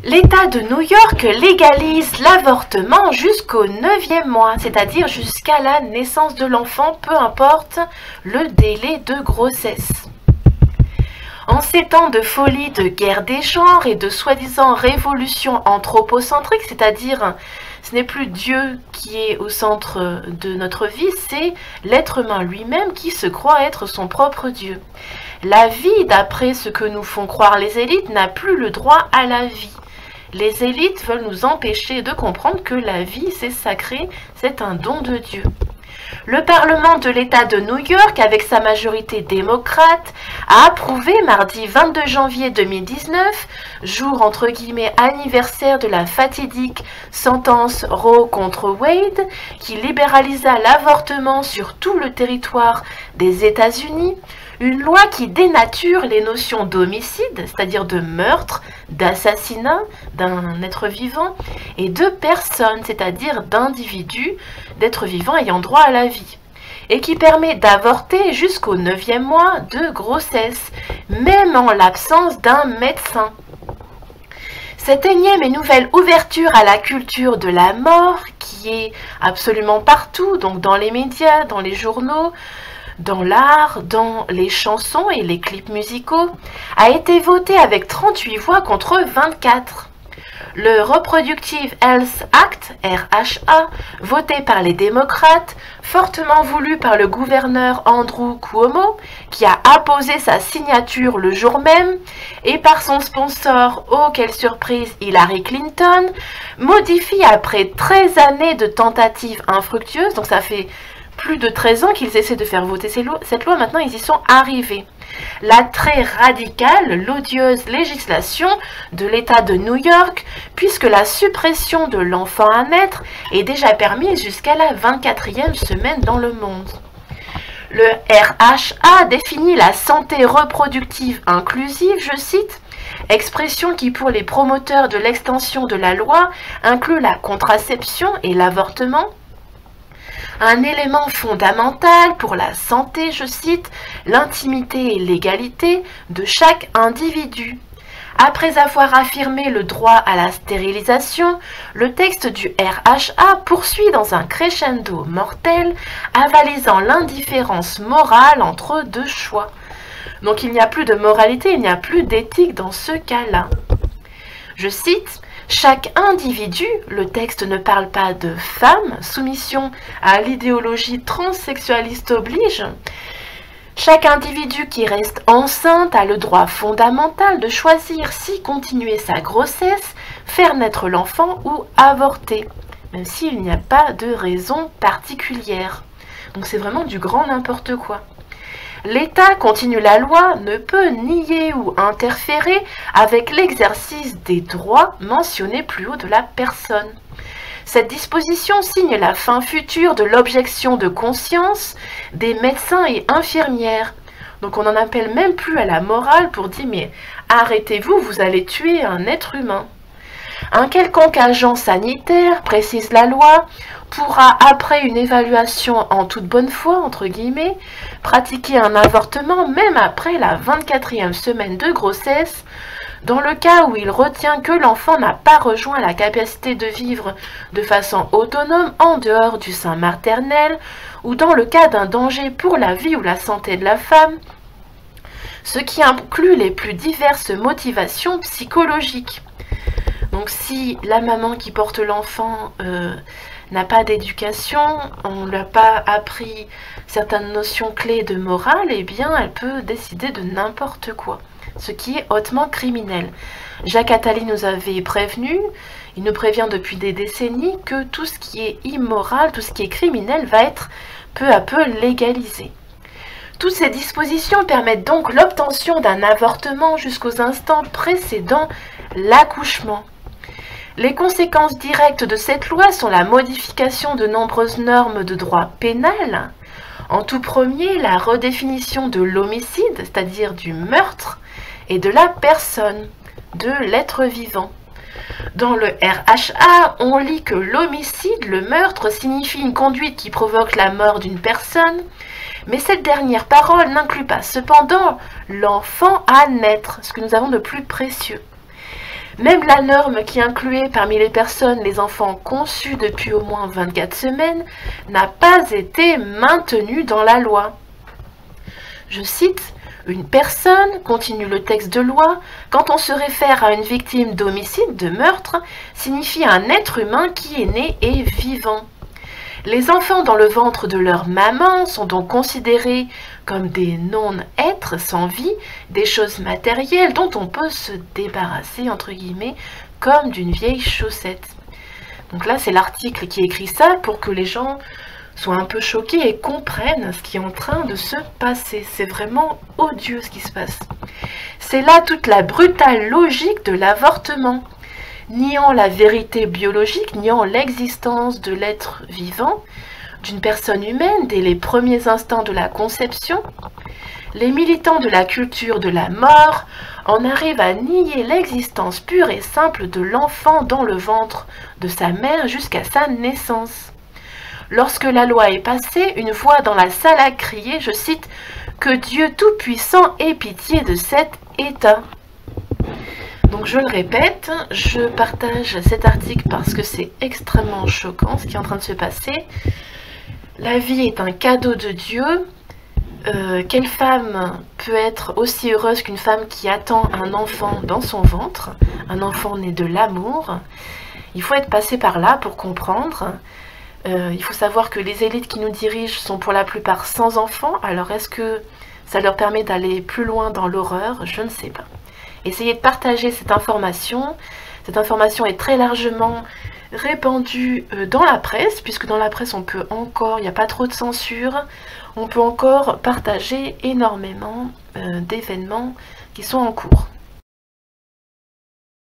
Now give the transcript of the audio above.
L'État de New York légalise l'avortement jusqu'au 9e mois, c'est-à-dire jusqu'à la naissance de l'enfant, peu importe le délai de grossesse. En ces temps de folie, de guerre des genres et de soi-disant révolution anthropocentrique, c'est-à-dire ce n'est plus Dieu qui est au centre de notre vie, c'est l'être humain lui-même qui se croit être son propre Dieu. La vie, d'après ce que nous font croire les élites, n'a plus le droit à la vie. Les élites veulent nous empêcher de comprendre que la vie, c'est sacré, c'est un don de Dieu. Le Parlement de l'État de New York, avec sa majorité démocrate, a approuvé mardi 22 janvier 2019, jour entre guillemets anniversaire de la fatidique sentence Roe contre Wade, qui libéralisa l'avortement sur tout le territoire des États-Unis, une loi qui dénature les notions d'homicide, c'est-à-dire de meurtre, d'assassinat d'un être vivant, et de personne, c'est-à-dire d'individus, d'êtres vivants ayant droit à la vie, et qui permet d'avorter jusqu'au 9e mois de grossesse, même en l'absence d'un médecin. Cette énième et nouvelle ouverture à la culture de la mort, qui est absolument partout, donc dans les médias, dans les journaux, dans l'art, dans les chansons et les clips musicaux, a été voté avec 38 voix contre 24. Le Reproductive Health Act, RHA, voté par les démocrates, fortement voulu par le gouverneur Andrew Cuomo, qui a apposé sa signature le jour même, et par son sponsor, oh quelle surprise, Hillary Clinton, modifie après 13 années de tentatives infructueuses, donc ça fait plus de 13 ans qu'ils essaient de faire voter cette loi, maintenant ils y sont arrivés. La très radicale, l'odieuse législation de l'État de New York, puisque la suppression de l'enfant à naître est déjà permise jusqu'à la 24e semaine dans le monde. Le RHA définit la santé reproductive inclusive, je cite, expression qui pour les promoteurs de l'extension de la loi inclut la contraception et l'avortement, un élément fondamental pour la santé, je cite, l'intimité et l'égalité de chaque individu. Après avoir affirmé le droit à la stérilisation, le texte du RHA poursuit dans un crescendo mortel, avalisant l'indifférence morale entre deux choix. Donc il n'y a plus de moralité, il n'y a plus d'éthique dans ce cas-là. Je cite, chaque individu, le texte ne parle pas de femme, soumission à l'idéologie transsexualiste oblige, chaque individu qui reste enceinte a le droit fondamental de choisir si continuer sa grossesse, faire naître l'enfant ou avorter, même s'il n'y a pas de raison particulière. Donc c'est vraiment du grand n'importe quoi. L'État, continue la loi, ne peut nier ou interférer avec l'exercice des droits mentionnés plus haut de la personne. Cette disposition signe la fin future de l'objection de conscience des médecins et infirmières. Donc on n'en appelle même plus à la morale pour dire mais arrêtez-vous, vous allez tuer un être humain. Un quelconque agent sanitaire, précise la loi, pourra, après une évaluation en toute bonne foi, entre guillemets, pratiquer un avortement même après la 24e semaine de grossesse, dans le cas où il retient que l'enfant n'a pas rejoint la capacité de vivre de façon autonome en dehors du sein maternel, ou dans le cas d'un danger pour la vie ou la santé de la femme, ce qui inclut les plus diverses motivations psychologiques. Donc si la maman qui porte l'enfant n'a pas d'éducation, on ne lui a pas appris certaines notions clés de morale, eh bien elle peut décider de n'importe quoi, ce qui est hautement criminel. Jacques Attali nous avait prévenu, il nous prévient depuis des décennies que tout ce qui est immoral, tout ce qui est criminel va être peu à peu légalisé. Toutes ces dispositions permettent donc l'obtention d'un avortement jusqu'aux instants précédant l'accouchement. Les conséquences directes de cette loi sont la modification de nombreuses normes de droit pénal. En tout premier, la redéfinition de l'homicide, c'est-à-dire du meurtre, et de la personne, de l'être vivant. Dans le RHA, on lit que l'homicide, le meurtre, signifie une conduite qui provoque la mort d'une personne, mais cette dernière parole n'inclut pas cependant l'enfant à naître, ce que nous avons de plus précieux. Même la norme qui incluait parmi les personnes les enfants conçus depuis au moins 24 semaines n'a pas été maintenue dans la loi. Je cite, « Une personne, continue le texte de loi, quand on se réfère à une victime d'homicide, de meurtre, signifie un être humain qui est né et vivant. Les enfants dans le ventre de leur maman sont donc considérés comme des non-êtres sans vie, des choses matérielles dont on peut se débarrasser, entre guillemets, comme d'une vieille chaussette. » Donc là, c'est l'article qui écrit ça pour que les gens soient un peu choqués et comprennent ce qui est en train de se passer. C'est vraiment odieux ce qui se passe. C'est là toute la brutale logique de l'avortement. Niant la vérité biologique, niant l'existence de l'être vivant, d'une personne humaine dès les premiers instants de la conception, les militants de la culture de la mort en arrivent à nier l'existence pure et simple de l'enfant dans le ventre de sa mère jusqu'à sa naissance. Lorsque la loi est passée, une voix dans la salle a crié, je cite, « Que Dieu Tout-Puissant ait pitié de cet État ». Donc je le répète, je partage cet article parce que c'est extrêmement choquant ce qui est en train de se passer. La vie est un cadeau de Dieu. Quelle femme peut être aussi heureuse qu'une femme qui attend un enfant dans son ventre, un enfant né de l'amour? Il faut être passé par là pour comprendre. Il faut savoir que les élites qui nous dirigent sont pour la plupart sans enfants. Alors est-ce que ça leur permet d'aller plus loin dans l'horreur? Je ne sais pas. Essayez de partager cette information. Cette information est très largement répandue dans la presse, puisque dans la presse on peut encore, il n'y a pas trop de censure, on peut encore partager énormément d'événements qui sont en cours.